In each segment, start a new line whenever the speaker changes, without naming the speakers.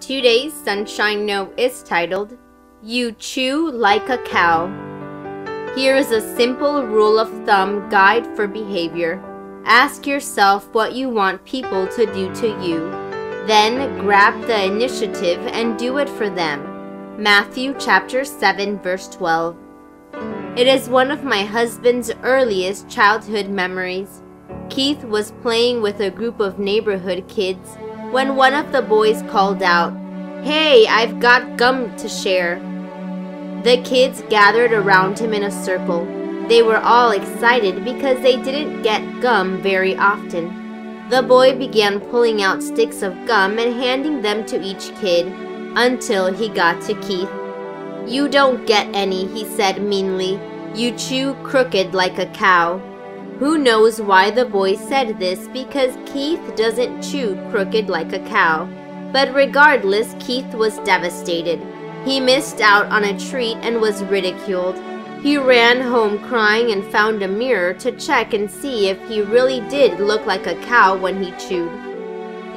Today's Sunshine Note is titled, You Chew Like a Cow. Here is a simple rule of thumb guide for behavior. Ask yourself what you want people to do to you. Then grab the initiative and do it for them. Matthew chapter 7 verse 12. It is one of my husband's earliest childhood memories. Keith was playing with a group of neighborhood kids when one of the boys called out, "Hey, I've got gum to share." The kids gathered around him in a circle. They were all excited because they didn't get gum very often. The boy began pulling out sticks of gum and handing them to each kid until he got to Keith. "You don't get any," he said meanly. "You chew crooked like a cow." Who knows why the boy said this, because Keith doesn't chew crooked like a cow. But regardless, Keith was devastated. He missed out on a treat and was ridiculed. He ran home crying and found a mirror to check and see if he really did look like a cow when he chewed.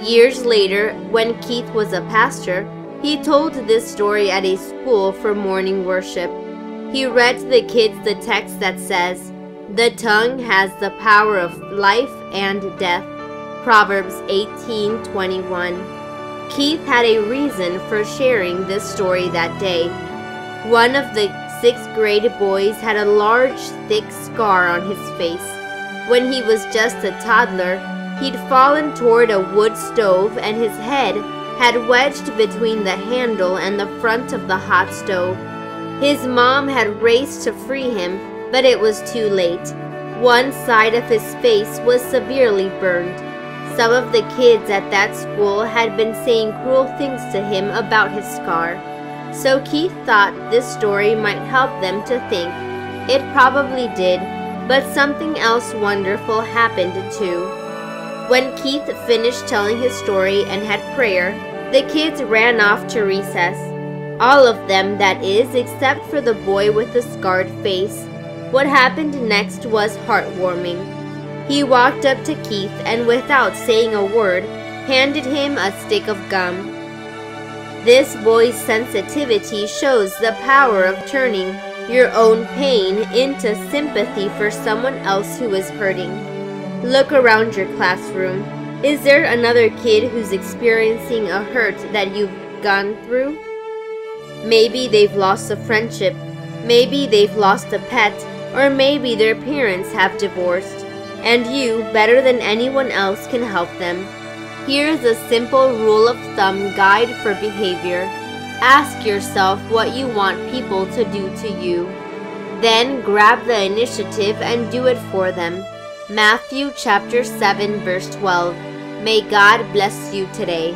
Years later, when Keith was a pastor, he told this story at a school for morning worship. He read to the kids the text that says, "The tongue has the power of life and death." Proverbs 18:21. Keith had a reason for sharing this story that day. One of the 6th grade boys had a large, thick scar on his face. When he was just a toddler, he'd fallen toward a wood stove and his head had wedged between the handle and the front of the hot stove. His mom had raced to free him, but it was too late. One side of his face was severely burned. Some of the kids at that school had been saying cruel things to him about his scar. So Keith thought this story might help them to think. It probably did, but something else wonderful happened too. When Keith finished telling his story and had prayer, the kids ran off to recess. All of them, that is, except for the boy with the scarred face. What happened next was heartwarming. He walked up to Keith and, without saying a word, handed him a stick of gum. This boy's sensitivity shows the power of turning your own pain into sympathy for someone else who is hurting. Look around your classroom. Is there another kid who's experiencing a hurt that you've gone through? Maybe they've lost a friendship, maybe they've lost a pet, or maybe their parents have divorced, and you, better than anyone else, can help them. Here's a simple rule of thumb guide for behavior. Ask yourself what you want people to do to you. Then grab the initiative and do it for them. Matthew chapter 7 verse 12. May God bless you today.